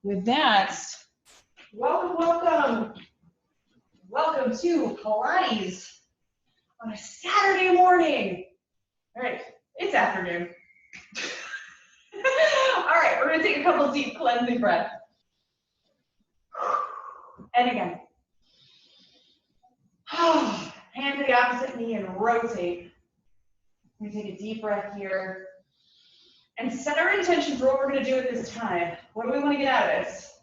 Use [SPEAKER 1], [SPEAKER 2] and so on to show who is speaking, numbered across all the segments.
[SPEAKER 1] with that, welcome to Pilates on a Saturday morning. All right, it's afternoon. All right, we're gonna take a couple deep cleansing breaths. And again. Hand to the opposite knee and rotate. We take a deep breath here and set our intention for what we're going to do at this time. What do we want to get out of this?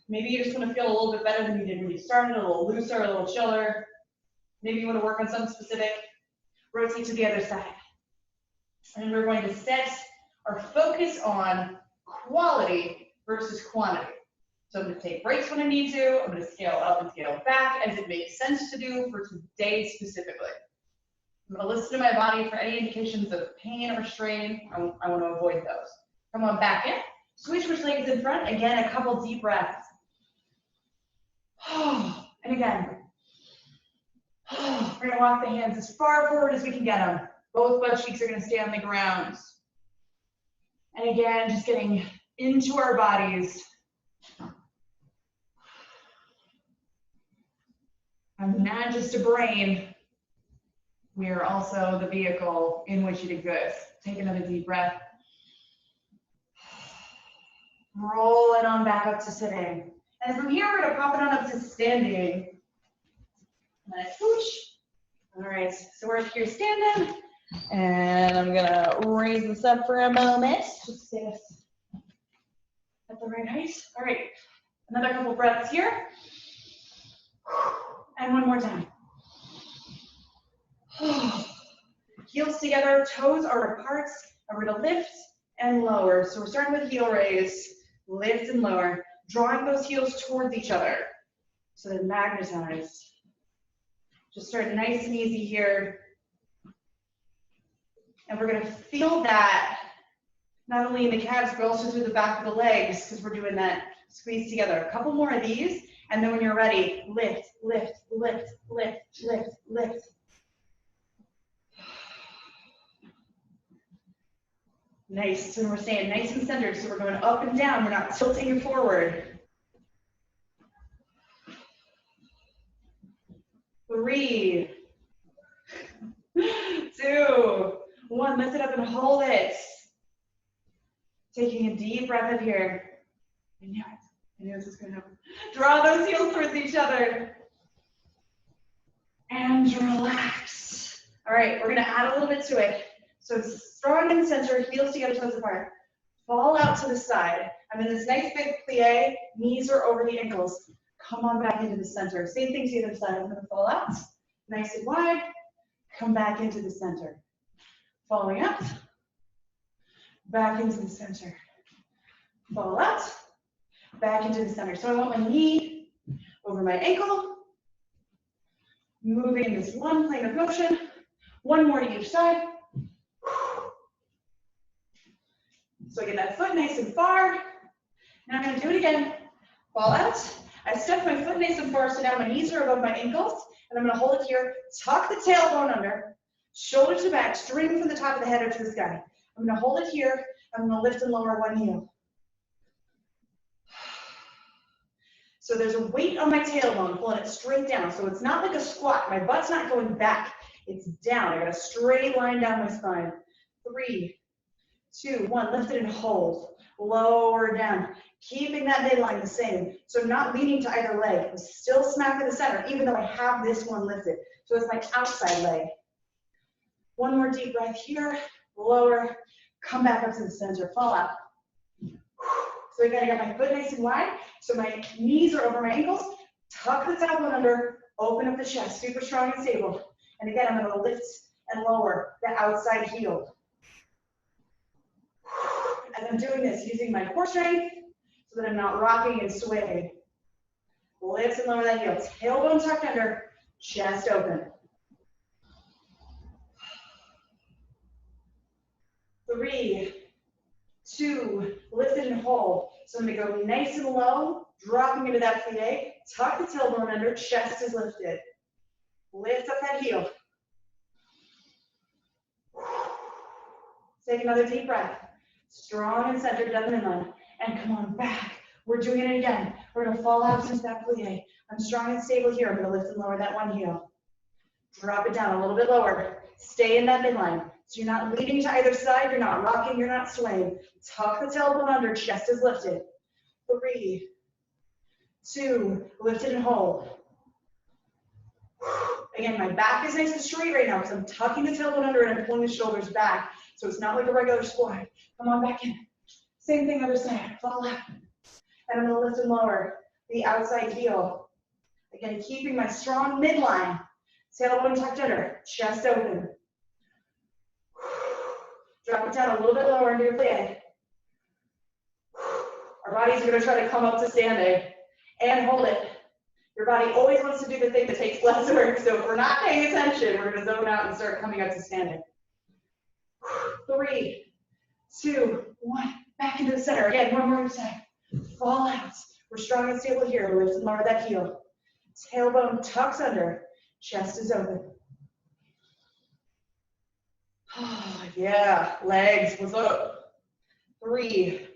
[SPEAKER 1] Maybe you just want to feel a little bit better than you did when you started, a little looser, a little chiller. Maybe you want to work on something specific. Rotate to the other side. And we're going to set our focus on quality versus quantity. So I'm going to take breaks when I need to. I'm going to scale up and scale back as it makes sense to do for today specifically. I'm going to listen to my body for any indications of pain or strain. I want to avoid those. Come on back in. Switch which leg is in front. Again, a couple deep breaths. And again. We're going to walk the hands as far forward as we can get them. Both butt cheeks are going to stay on the ground. And again, just getting into our bodies. I'm not just a brain. We are also the vehicle in which it exists. Take another deep breath. Roll it on back up to sitting. And from here, we're going to pop it on up to standing. And swoosh. All right, so we're here standing. And I'm going to raise this up for a moment. Just stay at the right height. All right, another couple breaths here. And one more time. Heels together, toes are apart, and we're going to lift and lower. So we're starting with heel raise, lift and lower, drawing those heels towards each other so they're magnetized. Just start nice and easy here. And we're going to feel that not only in the calves, but also through the back of the legs because we're doing that squeeze together. A couple more of these. And then when you're ready, lift, lift, lift, lift, lift, lift. Nice, and we're staying nice and centered, so we're going up and down. We're not tilting you forward. 3, 2, 1, lift it up and hold it. Taking a deep breath up here. I knew it. I knew this was going to happen. Draw those heels towards each other. And relax. All right, we're going to add a little bit to it. So strong in the center, heels together, toes apart. Fall out to the side. I'm in this nice big plie. Knees are over the ankles. Come on back into the center. Same thing to the other side. I'm going to fall out. Nice and wide. Come back into the center. Falling out. Back into the center. Fall out. Back into the center. So I want my knee over my ankle. Moving in this one plane of motion. One more to each side. So I get that foot nice and far. Now I'm going to do it again. Fall out. I step my foot nice and far so now my knees are above my ankles. And I'm going to hold it here. Tuck the tailbone under. Shoulder to back. String from the top of the head up to the sky. I'm going to hold it here. I'm going to lift and lower one heel. So there's a weight on my tailbone, pulling it straight down. So it's not like a squat. My butt's not going back. It's down. I got a straight line down my spine. 3, 2, 1. Lift it and hold. Lower down. Keeping that midline the same. So not leaning to either leg. I'm still smack in the center, even though I have this one lifted. So it's my outside leg. One more deep breath here. Lower. Come back up to the center. Fall out. So again, I got my foot nice and wide. So my knees are over my ankles. Tuck the tailbone under. Open up the chest. Super strong and stable. And again, I'm going to lift and lower the outside heel. As I'm doing this, using my core strength so that I'm not rocking and swaying. Lift and lower that heel. Tailbone tucked under. Chest open. 3, 2, lift it and hold. So I'm going to go nice and low, dropping into that plie. Tuck the tailbone under, chest is lifted. Lift up that heel. Take another deep breath. Strong and centered down the midline. and come on back. We're doing it again. We're gonna fall out since that plie. I'm strong and stable here. I'm gonna lift and lower that one heel. Drop it down a little bit lower. Stay in that midline. So you're not leaning to either side, you're not rocking, you're not swaying. Tuck the tailbone under, chest is lifted. 3, 2, lift it and hold. Again, my back is nice and straight right now because I'm tucking the tailbone under and I'm pulling the shoulders back. So it's not like a regular squat. Come on back in. Same thing other side, fall out. And I'm gonna lift and lower the outside heel. Again, keeping my strong midline. Tailbone tucked under, chest open. Drop it down a little bit lower into your plie. Our bodies are gonna try to come up to standing and hold it. Your body always wants to do the thing that takes less work, so if we're not paying attention, we're gonna zone out and start coming up to standing. 3, 2, 1, back into the center. Again, one more time. Fall out. We're strong and stable here. Lift and lower that heel. Tailbone tucks under, chest is open. Oh, yeah, legs, what's up? 3,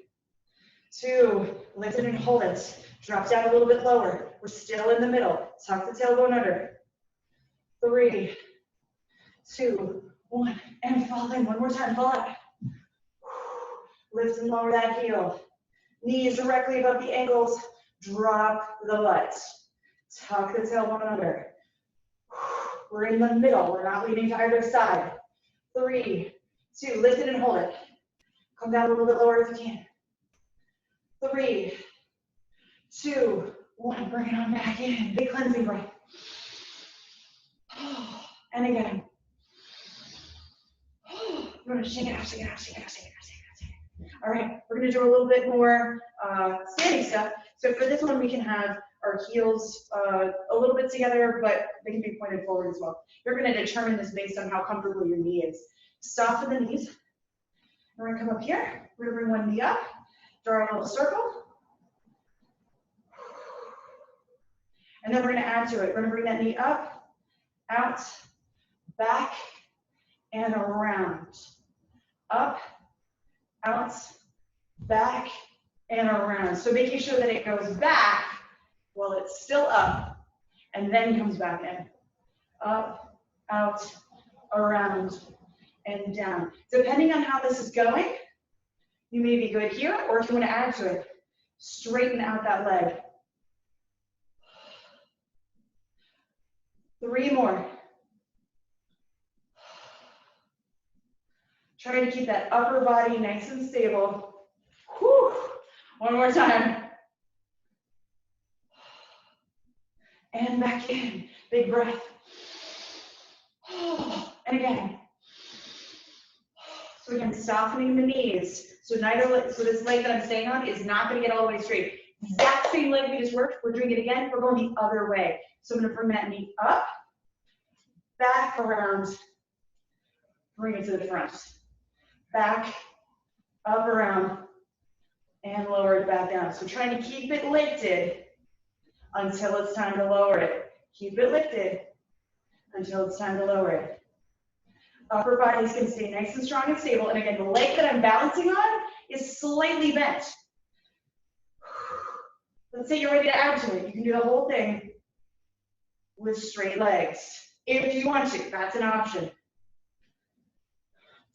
[SPEAKER 1] 2, lift it and hold it. Drop down a little bit lower. We're still in the middle. Tuck the tailbone under. 3, 2, 1, and fall in. One more time, fall out. Lift and lower that heel. Knees directly above the ankles. Drop the butt. Tuck the tailbone under. We're in the middle. We're not leaning to either side. 3, 2, lift it and hold it. Come down a little bit lower if you can. 3, 2, 1, bring it on back in. Big cleansing breath. And again. We're gonna shake it out, shake it out, shake it out, shake it out, shake it out, shake it out. All right, we're gonna do a little bit more standing stuff. So for this one, we can have our heels a little bit together, but they can be pointed forward as well. You're gonna determine this based on how comfortable your knee is. Soften the knees. We're gonna come up here. We're gonna bring one knee up, draw a little circle. And then we're gonna add to it. We're gonna bring that knee up, out, back, and around. Up, out, back, and around. So making sure that it goes back while it's still up, and then comes back in. Up, out, around, and down. Depending on how this is going, you may be good here, or if you want to add to it, straighten out that leg. 3 more. Try to keep that upper body nice and stable. Whew. One more time. And back in. Big breath. And again. So again, softening the knees. So this leg that I'm staying on is not going to get all the way straight. Exact same leg we just worked. We're doing it again. We're going the other way. So I'm going to bring that knee up, back, around, bring it to the front. Back, up, around, and lower it back down. So trying to keep it lifted until it's time to lower it. Keep it lifted until it's time to lower it. Upper body's gonna stay nice and strong and stable. And again, the leg that I'm balancing on is slightly bent. Let's say you're ready to add to it. You can do the whole thing with straight legs. If you want to, that's an option.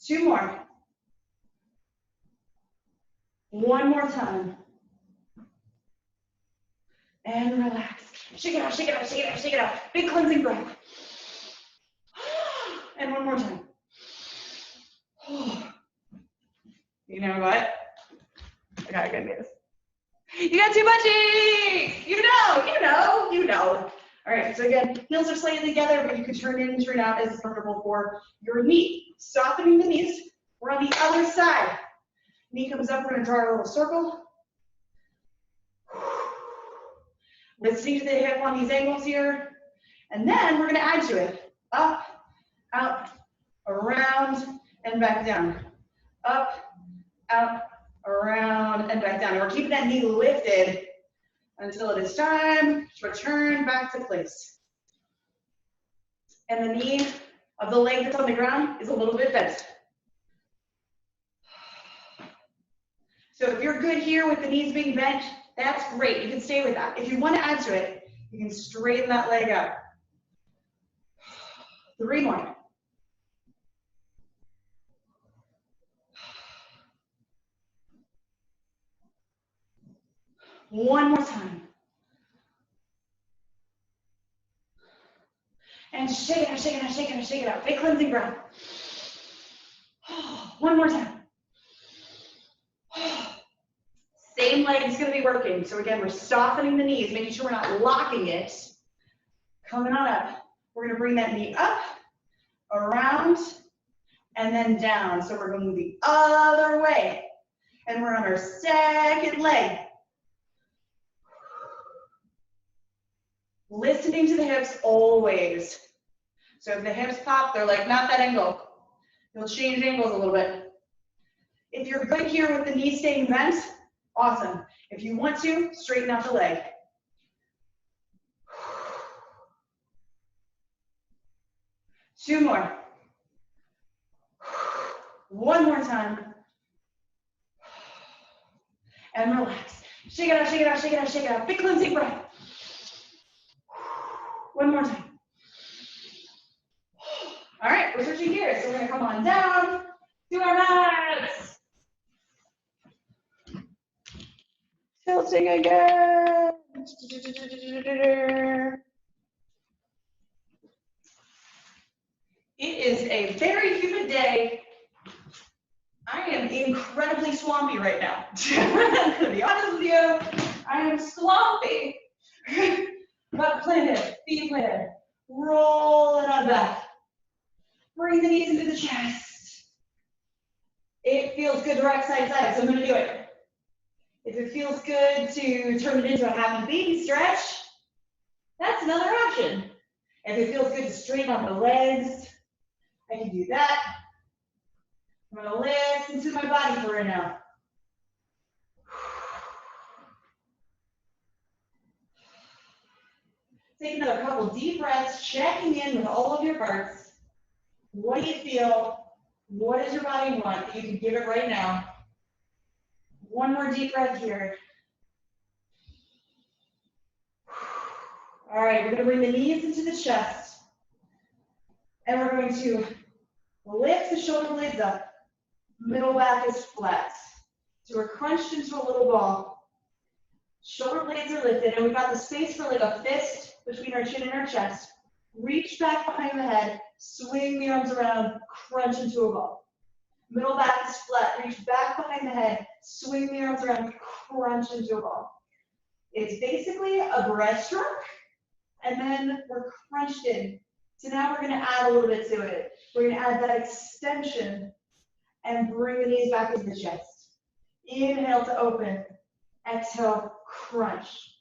[SPEAKER 1] 2 more. 1 more time. And relax. Shake it out, shake it out, shake it out, shake it out. Big cleansing breath. And 1 more time. You know what? I got good news. You got too much cheeks! You know. All right, so again, heels are slightly together, but you can turn in and turn out as comfortable for your knee. Softening the knees. We're on the other side. Knee comes up, we're gonna draw a little circle. Listening to the hip on these angles here. And then we're gonna add to it. Up, out, around, and back down. Up, out, around, and back down. And we're keeping that knee lifted until it is time to return back to place. And the knee of the leg that's on the ground is a little bit bent. So if you're good here with the knees being bent, that's great. You can stay with that. If you want to add to it, you can straighten that leg up. 3 more. One more time. And shake it out, shake it out, shake it out, shake it out. Big cleansing breath. One more time. Same leg is going to be working. So again, we're softening the knees, making sure we're not locking it. Coming on up. We're going to bring that knee up, around, and then down. So we're going the other way. And we're on our second leg. Listening to the hips always. So if the hips pop, they're like, not that angle. You'll change angles a little bit. If you're good here with the knee staying bent, awesome. If you want to, straighten out the leg. Two more. One more time. And relax. Shake it out, shake it out, shake it out, shake it out. Big cleansing breath. One more time. All right, we're switching gears. So we're going to come on down to our mats. Tilting again. It is a very humid day. I am incredibly swampy right now. I'm going to be honest with you. I am swampy. Butt planted, feet planted. Roll it on back. Bring the knees into the chest. It feels good to rock side to side, so I'm going to do it. If it feels good to turn it into a happy baby stretch, that's another option. If it feels good to straighten out the legs, I can do that. I'm going to listen to my body for right now. Take another couple deep breaths, checking in with all of your parts. What do you feel? What does your body want? You can give it right now. One more deep breath here. All right, we're going to bring the knees into the chest. And we're going to lift the shoulder blades up. Middle back is flat. So we're crunched into a little ball. Shoulder blades are lifted, and we've got the space for like a fist between our chin and our chest. Reach back behind the head, swing the arms around, crunch into a ball. Middle back is flat. Reach back behind the head, swing the arms around, crunch into a ball. It's basically a breaststroke, and then we're crunched in. So now we're going to add a little bit to it. We're going to add that extension and bring the knees back into the chest. Inhale to open. Exhale, crunch.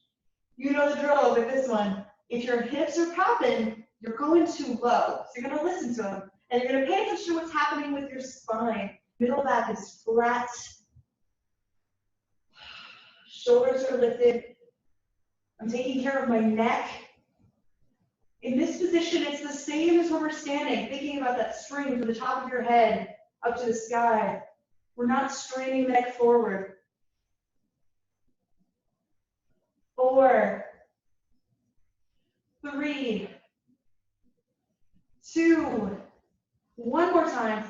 [SPEAKER 1] You know the drill with this one. If your hips are popping, you're going too low. So you're going to listen to them. And you're going to pay attention to what's happening with your spine. Middle back is flat. Shoulders are lifted. I'm taking care of my neck. In this position, it's the same as when we're standing, thinking about that string from the top of your head up to the sky. We're not straining the neck forward. 4, 3, 2, one more time.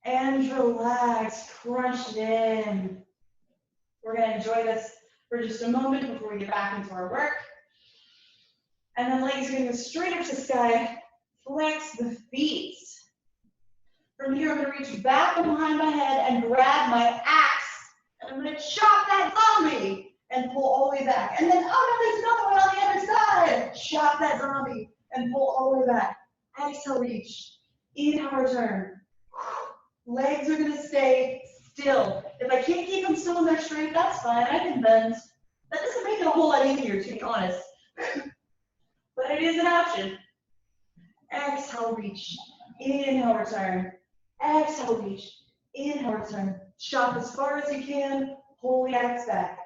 [SPEAKER 1] And relax, crunch it in. We're going to enjoy this for just a moment before we get back into our work. And then legs are going to go straight up to the sky. Flex the feet. From here, I'm going to reach back behind my head and grab my axe. And I'm going to chop that zombie and pull all the way back. And then, oh no, there's another one on the other side. Chop that zombie and pull all the way back. Exhale, reach. Inhale, return. Legs are going to stay still. If I can't keep them still and they're straight, that's fine. I can bend. That doesn't make it a whole lot easier, to be honest. But it is an option. Exhale, reach. Inhale, return. Exhale, reach. Inhale, return. Chop as far as you can. Pull the axe back.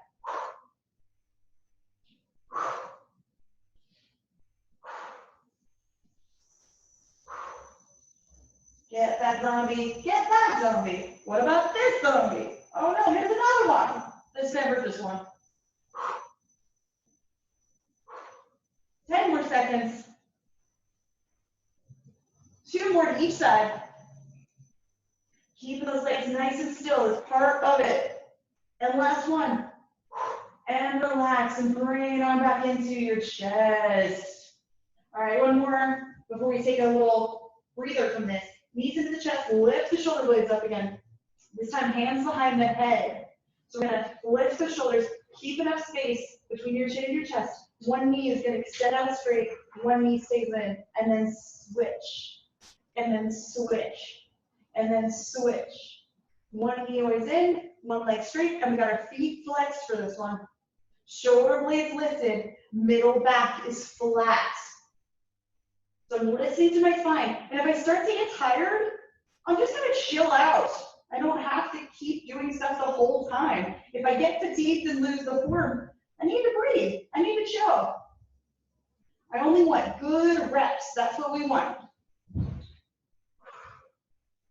[SPEAKER 1] Get that zombie. Get that zombie. What about this zombie? Oh no, here's another one. Let's never this one. 10 more seconds. 2 more to each side. Keep those legs nice and still as part of it. And last one. And relax and bring it on back into your chest. All right, one more before we take a little breather from this. Knees into the chest, lift the shoulder blades up again. This time, hands behind the head. So we're gonna lift the shoulders, keep enough space between your chin and your chest. One knee is gonna extend out straight, one knee stays in, and then switch, and then switch, and then switch. One knee always in, one leg straight, and we got our feet flexed for this one. Shoulder blades lifted, middle back is flat. So I'm listening to my spine, and if I start to get tired, I'm just gonna chill out. I don't have to keep doing stuff the whole time. If I get fatigued and lose the form, I need to breathe. I need to chill. I only want good reps. That's what we want.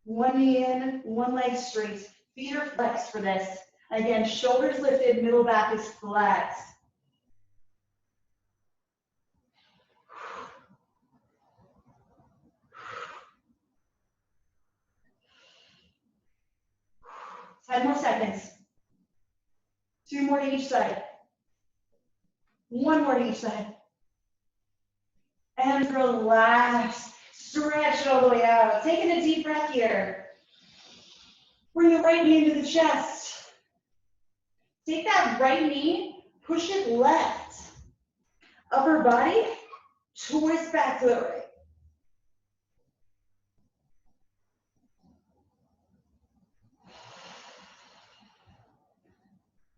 [SPEAKER 1] One knee in, one leg straight. Feet are flexed for this. Again, shoulders lifted, middle back is flat. Ten more seconds. 2 more to each side. 1 more to each side. And relax. Stretch it all the way out. Taking a deep breath here. Bring the right knee into the chest. Take that right knee, push it left. Upper body, twist back to the right.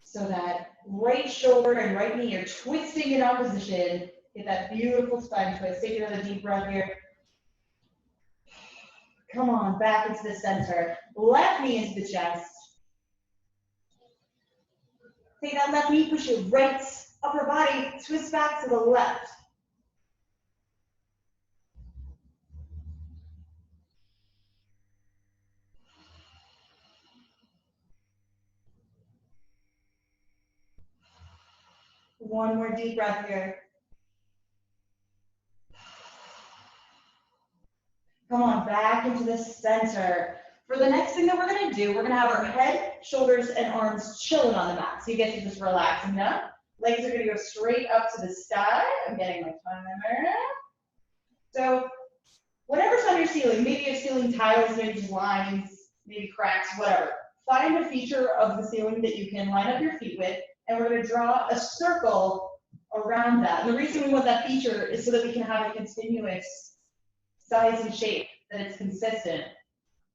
[SPEAKER 1] So that right shoulder and right knee are twisting in opposition. Get that beautiful spine twist. Take another deep breath here. Come on, back into the center. Left knee into the chest. Take that left knee, push it right. Upper body, twist back to the left. One more deep breath here. Come on, back into the center. For the next thing that we're gonna do, we're gonna have our head, shoulders, and arms chilling on the mat. So you get to just relaxing now. Legs are gonna go straight up to the sky. I'm getting my timer. So whatever's on your ceiling, maybe you have ceiling tiles, maybe just lines, maybe cracks, whatever. Find a feature of the ceiling that you can line up your feet with, and we're gonna draw a circle around that. And the reason we want that feature is so that we can have a continuous size and shape, that it's consistent.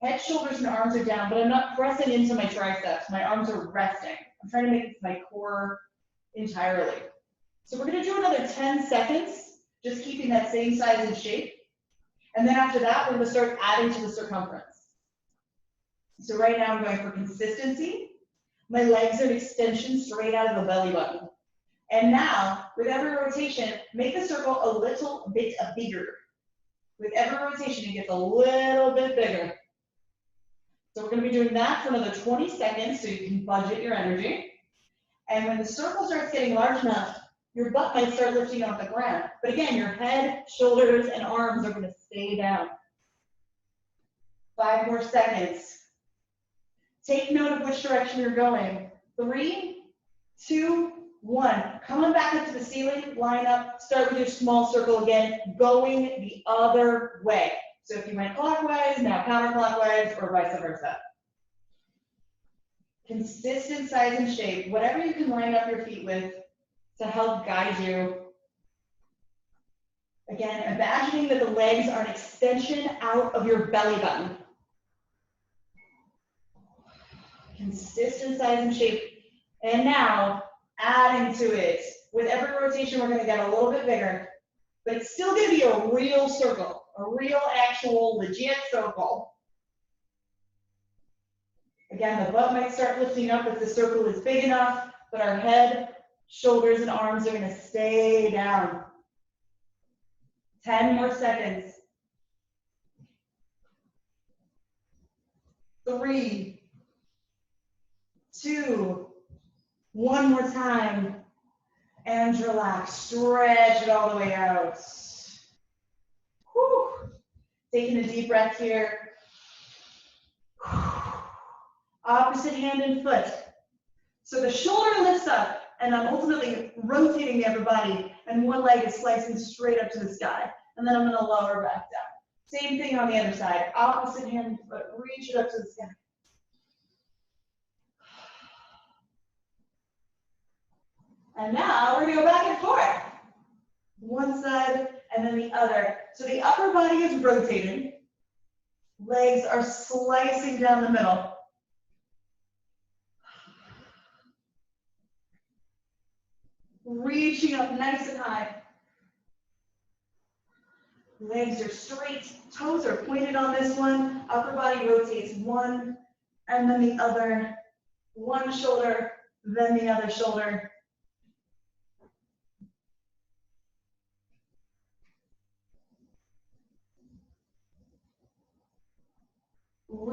[SPEAKER 1] Head, shoulders, and arms are down, but I'm not pressing into my triceps. My arms are resting. I'm trying to make this my core entirely. So we're gonna do another 10 seconds, just keeping that same size and shape. And then after that, we're gonna start adding to the circumference. So right now I'm going for consistency. My legs are an extension straight out of the belly button. And now, with every rotation, make the circle a little bit bigger. With every rotation, it gets a little bit bigger. So we're gonna be doing that for another 20 seconds so you can budget your energy. And when the circle starts getting large enough, your butt might start lifting off the ground. But again, your head, shoulders, and arms are gonna stay down. 5 more seconds. Take note of which direction you're going. 3, 2, 1. Come on back up to the ceiling, line up, start with your small circle again, going the other way. So if you went clockwise, now counterclockwise, or vice versa. Consistent size and shape, whatever you can line up your feet with to help guide you. Again, imagining that the legs are an extension out of your belly button. Consistent size and shape. And now, adding to it. With every rotation, we're gonna get a little bit bigger, but it's still gonna be a real circle, a real, actual, legit circle. Again, the butt might start lifting up if the circle is big enough, but our head, shoulders, and arms are gonna stay down. 10 more seconds. 3, 2. One more time. And relax. Stretch it all the way out. Whew. Taking a deep breath here. Opposite hand and foot. So the shoulder lifts up, and I'm ultimately rotating the upper body, and one leg is slicing straight up to the sky. And then I'm going to lower back down. Same thing on the other side. Opposite hand and foot. Reach it up to the sky. And now we're going to go back and forth. One side and then the other. So the upper body is rotating. Legs are slicing down the middle. Reaching up nice and high. Legs are straight. Toes are pointed on this one. Upper body rotates one and then the other. One shoulder, then the other shoulder.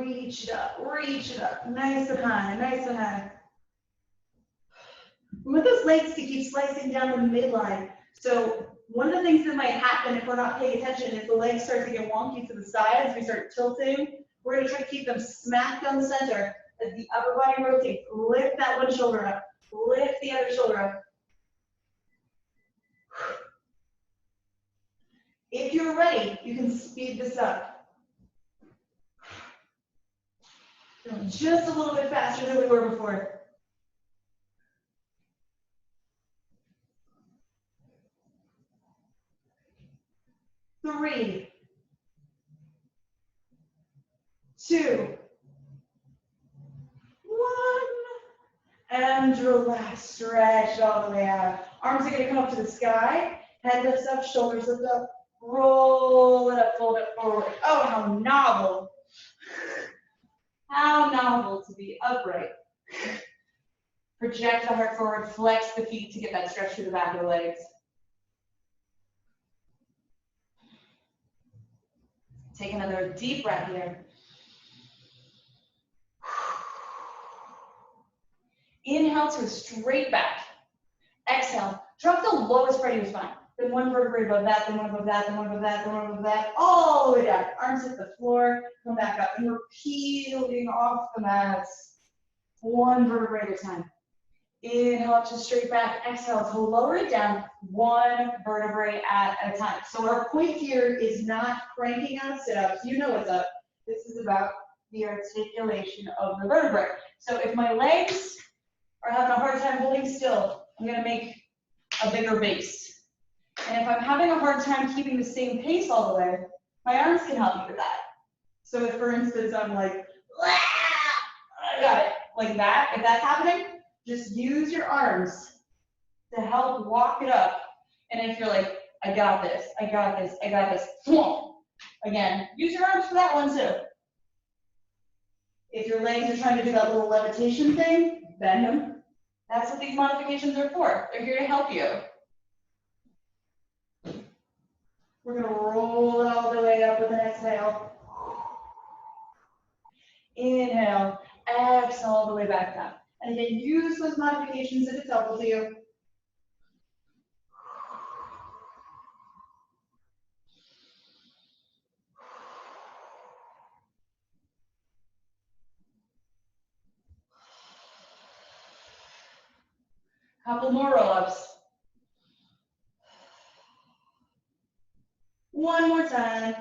[SPEAKER 1] Reach it up, nice and high, nice and high. We want those legs to keep slicing down the midline. So one of the things that might happen if we're not paying attention is the legs start to get wonky to the sides. We start tilting. We're going to try to keep them smack down the center as the upper body rotates. Lift that one shoulder up. Lift the other shoulder up. If you're ready, you can speed this up. Just a little bit faster than we were before. Three, 2, 1, and relax. Stretch all the way out. Arms are going to come up to the sky. Head lifts up, shoulders lift up. Roll it up, fold it forward. Oh, how novel. How novel to be upright. Project the heart forward, flex the feet to get that stretch through the back of the legs. Take another deep breath here. Inhale to a straight back. Exhale, drop the lowest part of your spine. Then one vertebrae above that, then one above that, then one above that, then one above that, all the way down. Arms hit the floor, come back up, and we're peeling off the mats. One vertebrae at a time. Inhale up to straight back. Exhale to lower it down, one vertebrae at a time. So our point here is not cranking out sit-ups. You know what's up. This is about the articulation of the vertebrae. So if my legs are having a hard time holding still, I'm going to make a bigger base. And if I'm having a hard time keeping the same pace all the way, my arms can help me with that. So if, for instance, I'm like, I got it, like that, if that's happening, just use your arms to help walk it up. And if you're like, I got this, I got this, I got this, again, use your arms for that one too. If your legs are trying to do that little levitation thing, bend them. That's what these modifications are for. They're here to help you. We're going to roll it all the way up with an exhale. Inhale, exhale all the way back down. And again, use those modifications if it's helpful to you. Couple more roll-ups. One more time.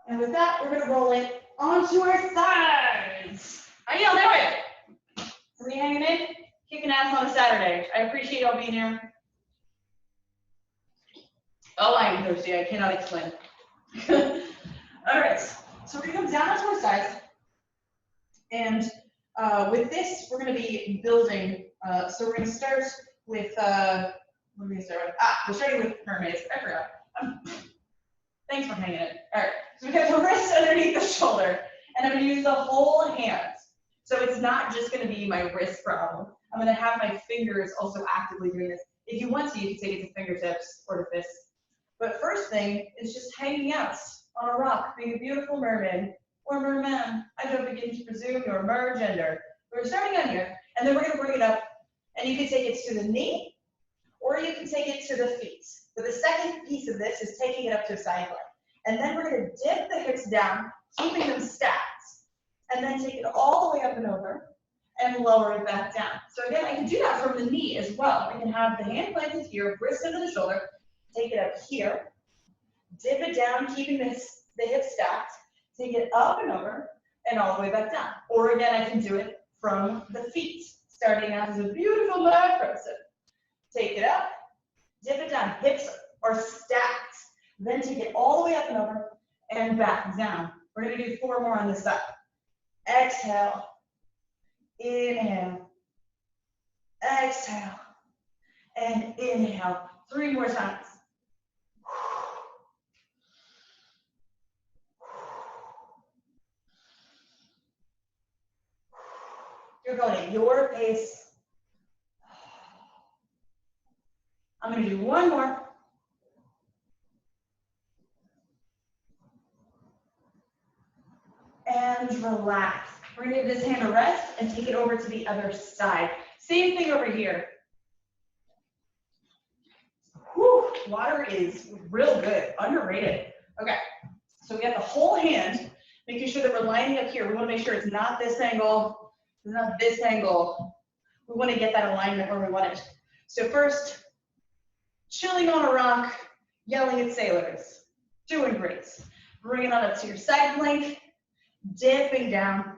[SPEAKER 1] And with that, we're going to roll it onto our sides. I yelled at it. Everybody hanging in? Kicking ass on a Saturday. I appreciate y'all being here. Oh, I am thirsty. I cannot explain. All right. So we're going to come down onto our sides. And with this, we're going to be building. So we're going to start with, what are we going to start with? We're starting with mermaids. I forgot. Thanks for hanging it. All right. So we have the wrist underneath the shoulder. And I'm going to use the whole hand. So it's not just going to be my wrist problem. I'm going to have my fingers also actively doing this. If you want to, you can take it to fingertips or to fists. But first thing is just hanging out on a rock, being a beautiful mermaid or merman. I don't begin to presume your mergender. We're starting on here, and then we're going to bring it up, and you can take it to the knee, or you can take it to the feet. But the second piece of this is taking it up to a side leg. And then we're going to dip the hips down, keeping them stacked, and then take it all the way up and over, and lower it back down. So again, I can do that from the knee as well. I can have the hand planted here, wrist under the shoulder, take it up here, dip it down, keeping the hips stacked, take it up and over, and all the way back down. Or again, I can do it from the feet, starting out as a beautiful mat person. Take it up, dip it down, hips are stacked, then take it all the way up and over, and back down. We're gonna do 4 more on this side. Exhale, inhale, exhale, and inhale. 3 more times. You're going at your pace. I'm going to do 1 more. And relax. We're going to give this hand a rest and take it over to the other side. Same thing over here. Whew, water is real good, underrated. Okay, so we got the whole hand, making sure that we're lining up here. We want to make sure it's not this angle, it's not this angle. We want to get that alignment where we want it. So first, chilling on a rock, yelling at sailors. Doing great. Bring it on up to your side plank, dipping down,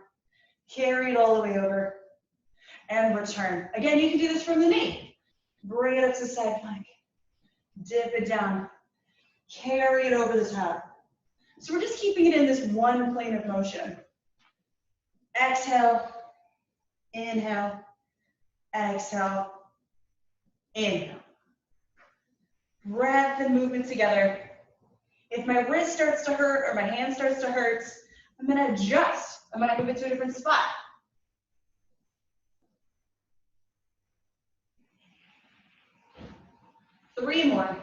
[SPEAKER 1] carry it all the way over, and return. Again, you can do this from the knee. Bring it up to side plank, dip it down, carry it over the top. So we're just keeping it in this one plane of motion. Exhale, inhale, exhale, inhale. Breath and movement together. If my wrist starts to hurt or my hand starts to hurt, I'm going to adjust. I'm going to move it to a different spot. Three more.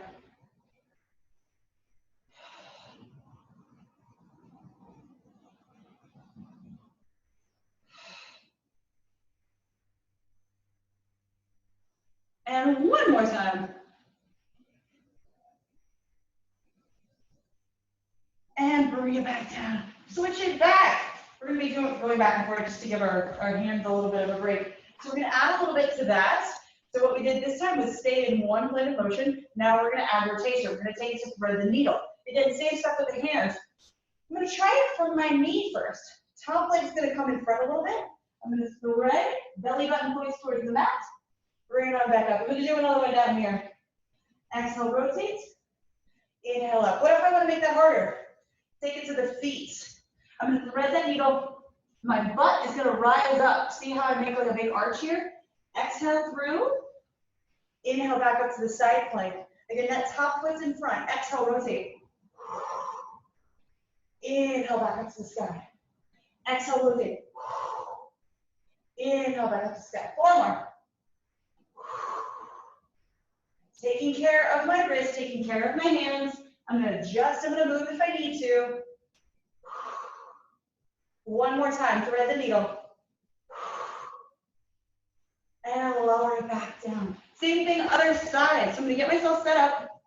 [SPEAKER 1] And 1 more time. And bring it back down. Switch it back. We're going to be going back and forth just to give our hands a little bit of a break. So we're going to add a little bit to that. So what we did this time was stay in one plane of motion. Now we're going to add rotation. We're going to take it to thread the needle. Again, same stuff with the hands. I'm going to try it from my knee first. Top leg's going to come in front a little bit. I'm going to thread, belly button points towards the mat. Bring it on back up. I'm going to do it all the way down here. Exhale, rotate. Inhale up. What if I want to make that harder? Take it to the feet. I'm going to thread that needle. My butt is going to rise up. See how I make like a big arch here? Exhale through. Inhale back up to the side plank. Again, that top foot's in front. Exhale, rotate. Inhale back up to the sky. Exhale, rotate. Inhale back up to the sky. 4 more. Taking care of my wrist, taking care of my hands. I'm going to adjust. I'm going to move if I need to. 1 more time. Thread the needle. And lower it back down. Same thing, other side. So I'm going to get myself set up.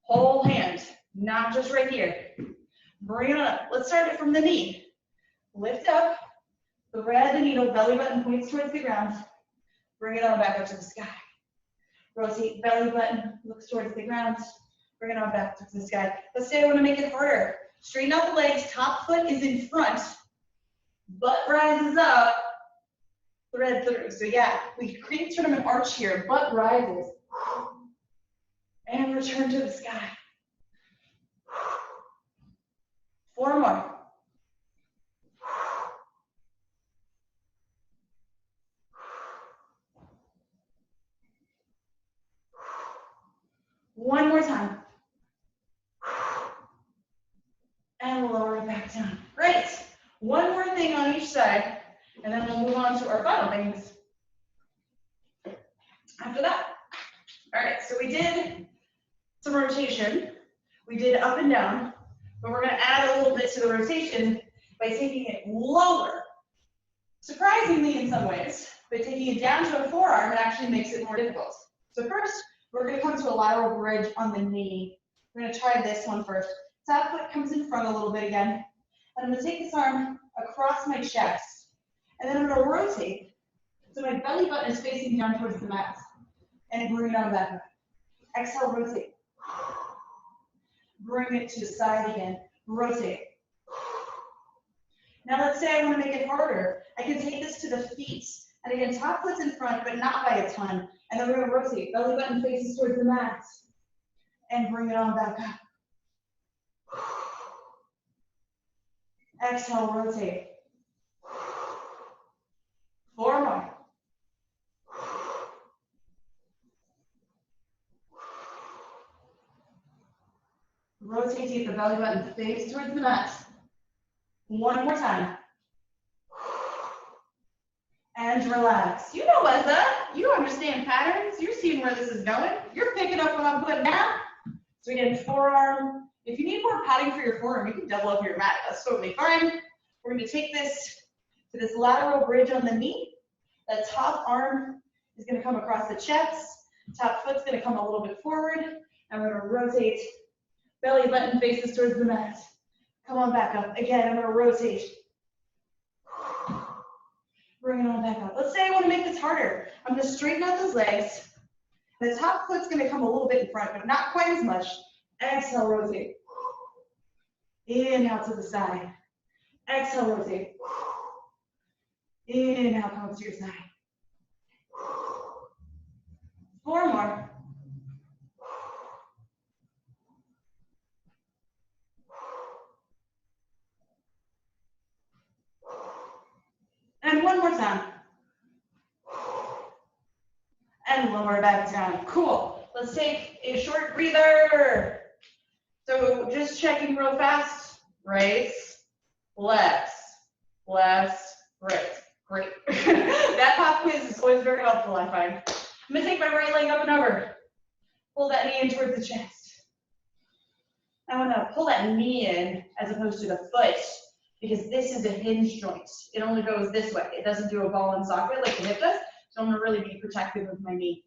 [SPEAKER 1] Whole hand, not just right here. Bring it up. Let's start it from the knee. Lift up. Thread the needle. Belly button points towards the ground. Bring it on back up to the sky. Rotate, belly button looks towards the ground. Bring it on back to the sky. Let's say I want to make it harder. Straighten out the legs. Top foot is in front. Butt rises up. Thread through. So yeah, we create sort of an arch here. Butt rises. And return to the sky. 4 more. One more time. And lower it back down. Great. 1 more thing on each side, and then we'll move on to our final things after that. All right, so we did some rotation. We did up and down, but we're gonna add a little bit to the rotation by taking it lower. Surprisingly in some ways, but taking it down to a forearm, it actually makes it more difficult. So first, we're gonna come to a lateral bridge on the knee. We're gonna try this one first. Top foot comes in front a little bit again. And I'm gonna take this arm across my chest. And then I'm gonna rotate. So my belly button is facing down towards the mat. And bring it on back up. Exhale, rotate. Bring it to the side again. Rotate. Now let's say I want to make it harder. I can take this to the feet. And again, top foot's in front, but not by a ton. And then we're going to rotate. Belly button faces towards the mat. And bring it on back up. Exhale, rotate. 4 more. Rotate the belly button face towards the mat. 1 more time. And relax. You know what's up. You understand patterns. You're seeing where this is going. You're picking up what I'm putting down. So again, forearm. If you need more padding for your forearm, you can double up your mat. That's totally fine. We're going to take this to this lateral bridge on the knee. That top arm is going to come across the chest. Top foot's going to come a little bit forward. And we're going to rotate. Belly button faces towards the mat. Come on back up. Again, I'm going to rotate. Bring it on back up. Let's say I want to make this harder. I'm going to straighten out those legs. The top foot's going to come a little bit in front, but not quite as much. Exhale, rotate. Inhale to the side. Exhale, rotate. Inhale, come to your side. 4 more. And 1 more time. And lower back down. Cool. Let's take a short breather. So just checking real fast. Right, left, right. Great. That pop quiz is always very helpful, I find. I'm going to take my right leg up and over. Pull that knee in towards the chest. I want to pull that knee in as opposed to the foot, because this is a hinge joint. It only goes this way. It doesn't do a ball and socket like the hip does, so I'm going to really be protective of my knee.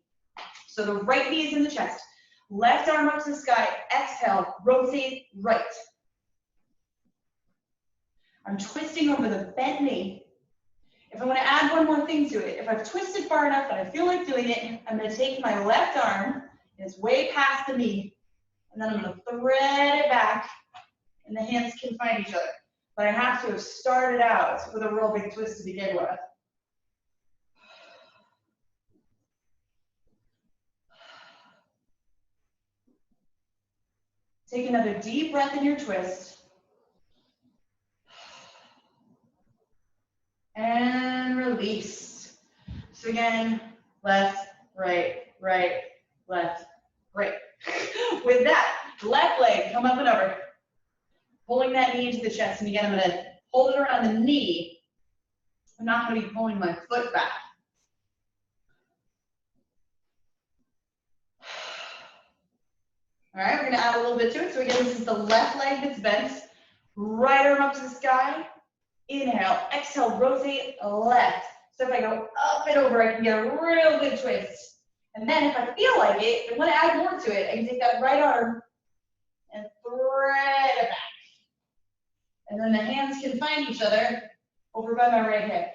[SPEAKER 1] So the right knee is in the chest. Left arm up to the sky. Exhale, rotate right. I'm twisting over the bent knee. If I want to add 1 more thing to it, if I've twisted far enough and I feel like doing it, I'm going to take my left arm, and it's way past the knee, and then I'm going to thread it back, and the hands can find each other. But I have to have started out with a real big twist to begin with. Take another deep breath in your twist. And release. So again, left, right, left, right. With that, left leg, come up and over. Pulling that knee into the chest. And again, I'm going to hold it around the knee. I'm not going to be pulling my foot back. All right, we're going to add a little bit to it. So again, this is the left leg that's bent. Right arm up to the sky. Inhale, exhale, rotate left. So if I go up and over, I can get a real good twist. And then if I feel like it, and want to add more to it, I can take that right arm and thread it back. And then the hands can find each other over by my right hip.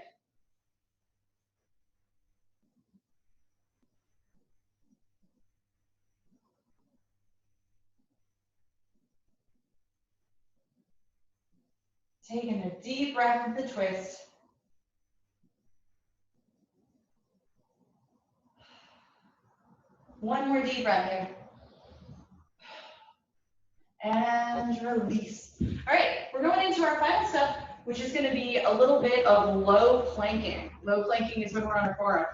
[SPEAKER 1] Taking a deep breath with the twist. One more deep breath here. And release. All right, we're going into our final step, which is going to be a little bit of low planking. Low planking is when we're on our forearm.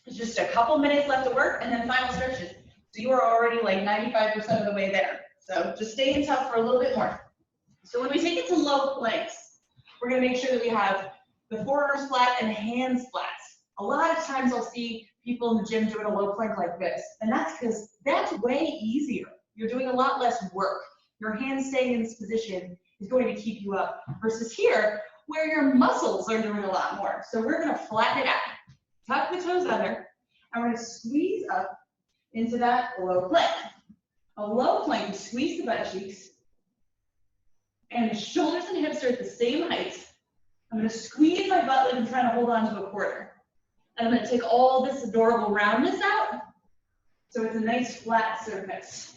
[SPEAKER 1] It's just a couple minutes left to work and then final stretches. So you are already like 95% of the way there. So just stay in tough for a little bit more. So when we take it to low planks, we're going to make sure that we have the forearms flat and the hands flat. A lot of times I'll see people in the gym doing a low plank like this. And that's because that's way easier. You're doing a lot less work. Your hands staying in this position is going to keep you up versus here where your muscles are doing a lot more. So we're going to flatten it out. Tuck the toes under, and we're going to squeeze up into that low plank. A low plank, you squeeze the butt cheeks, and the shoulders and hips are at the same height. I'm going to squeeze my butt like I'm trying to hold on to a quarter. And I'm going to take all this adorable roundness out, so it's a nice flat surface.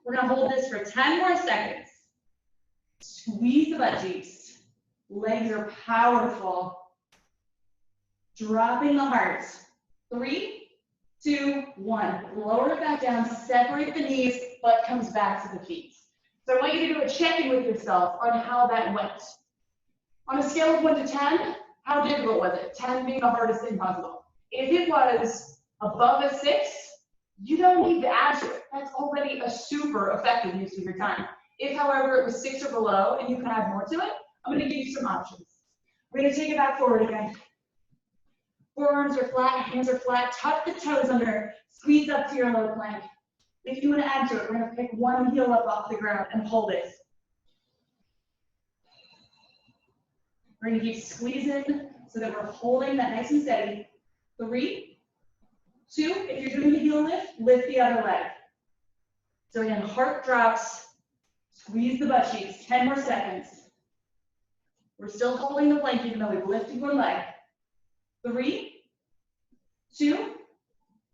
[SPEAKER 1] We're going to hold this for 10 more seconds. Squeeze the butt cheeks. Legs are powerful. Dropping the heart. 3, 2, 1. Lower it back down, separate the knees, butt comes back to the feet. So I want you to do a check-in with yourself on how that went. On a scale of 1 to 10, how difficult was it? 10 being the hardest thing possible. If it was above a 6, you don't need to add to it. That's already a super effective use of your time. If, however, it was 6 or below and you can add more to it, I'm going to give you some options. We're going to take it back forward again. Forearms are flat, hands are flat. Tuck the toes under, squeeze up to your low plank. If you want to add to it, we're going to pick one heel up off the ground and hold it. We're going to keep squeezing so that we're holding that nice and steady. 3, 2, if you're doing the heel lift, lift the other leg. So again, heart drops, squeeze the butt cheeks, 10 more seconds. We're still holding the plank even though we've lifted one leg. 3, 2,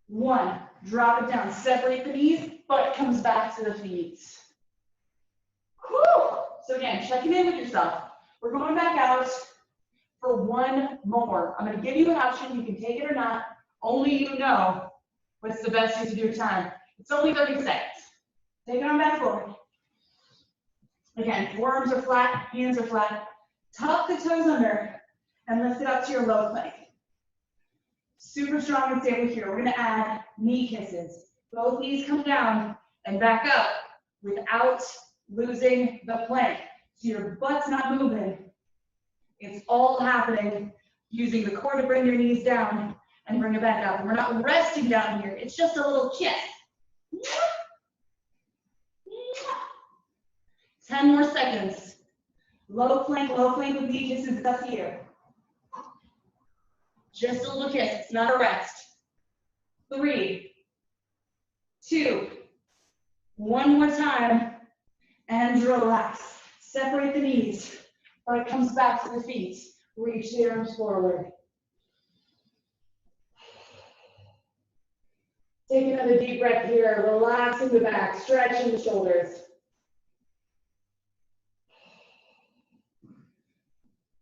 [SPEAKER 1] 1. Drop it down, separate the knees, butt comes back to the feet. Whew. So again, checking in with yourself. We're going back out for one more. I'm going to give you an option. You can take it or not. Only you know what's the best use of your time. It's only 30 seconds. Take it on back forward. Again, forearms are flat, hands are flat. Tuck the toes under and lift it up to your low plank. Super strong and stable here. We're going to add knee kisses. Both knees come down and back up without losing the plank. So your butt's not moving. It's all happening using the core to bring your knees down and bring it back up. And we're not resting down here. It's just a little kiss. 10 more seconds. Low plank with knee kisses. It's up to you. Just a little kiss. It's not a rest. 3, 2, one more time, and relax. Separate the knees. Butt comes back to the feet. Reach the arms forward. Take another deep breath here. Relaxing the back, stretching the shoulders.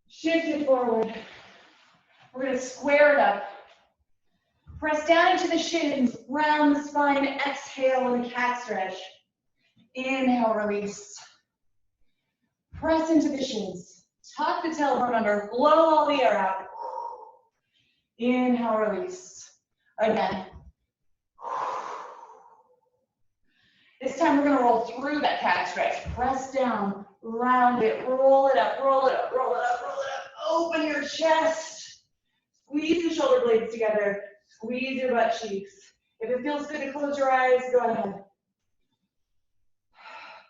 [SPEAKER 1] Shift it forward. We're going to square it up. Press down into the shins, round the spine, exhale in a cat stretch. Inhale, release. Press into the shins. Tuck the tailbone under, blow all the air out. Inhale, release. Again. This time we're going to roll through that cat stretch. Press down, round it, roll it up, roll it up, roll it up, roll it up. Open your chest. Squeeze the shoulder blades together. Squeeze your butt cheeks. If it feels good to close your eyes, go ahead.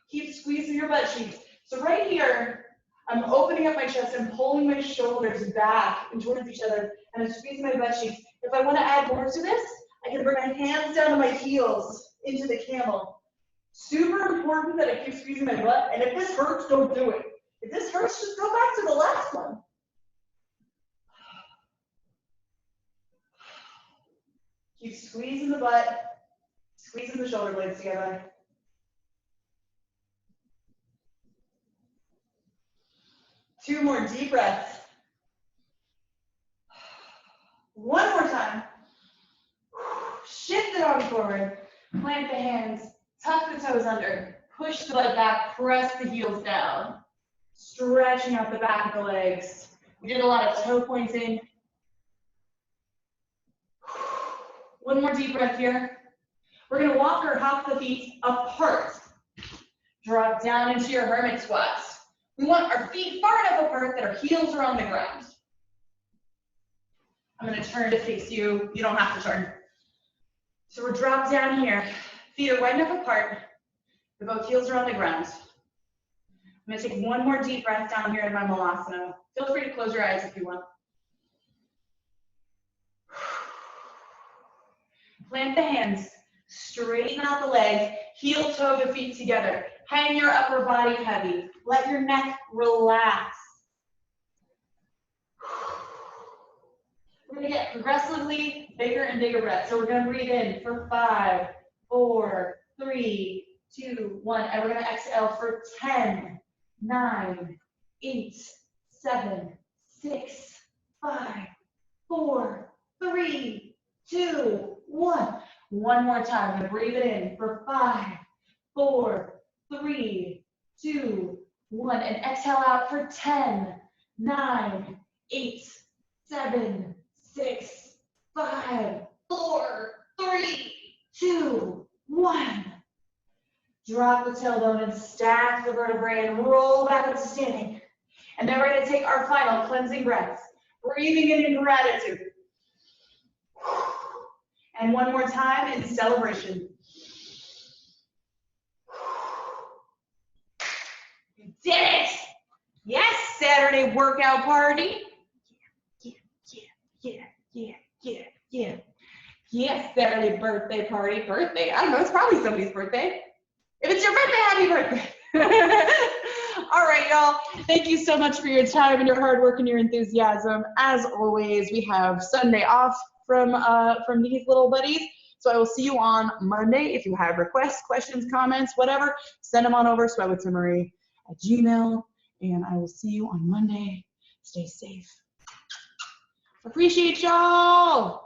[SPEAKER 1] Keep squeezing your butt cheeks. So right here, I'm opening up my chest and pulling my shoulders back and towards each other, and I'm squeezing my butt cheeks. If I want to add more to this, I can bring my hands down to my heels into the camel. Super important that I keep squeezing my butt, and if this hurts, don't do it. If this hurts, just go back to the last one. Keep squeezing the butt, squeezing the shoulder blades together. Two more deep breaths. One more time. Shift the arms forward. Plant the hands. Tuck the toes under. Push the butt back. Press the heels down. Stretching out the back of the legs. We did a lot of toe pointing. One more deep breath here. We're going to walk or hop the feet apart. Drop down into your hermit squats. We want our feet far enough apart that our heels are on the ground. I'm gonna turn to face you. You don't have to turn. So we're dropped down here. Feet are wide enough apart. Both heels are on the ground. I'm gonna take one more deep breath down here in my Malasana. Feel free to close your eyes if you want. Plant the hands, straighten out the legs, heel toe the feet together. Hang your upper body heavy. Let your neck relax. We're gonna get progressively bigger and bigger breaths. So we're gonna breathe in for 5, 4, 3, 2, 1. And we're gonna exhale for 10, 9, 8, 7, 6, 5, 4, 3, 2, 1. One more time. I'm gonna breathe it in for 5, 4, 3, 2, 1. And exhale out for 10, 9, 8, 7, 6, 5, 4, 3, 2, 1. Drop the tailbone and stack the vertebrae and roll back up to standing. And then we're going to take our final cleansing breaths. Breathing in gratitude. And one more time in celebration. You did it! Yes, Saturday workout party. Yeah. Yes, Saturday birthday party. Birthday, I don't know, it's probably somebody's birthday. If it's your birthday, happy birthday. All right, y'all. Thank you so much for your time and your hard work and your enthusiasm. As always, we have Sunday off from these little buddies. So I will see you on Monday. If you have requests, questions, comments, whatever, send them on over sweatwithtimaree@gmail.com. And I will see you on Monday. Stay safe. Appreciate y'all.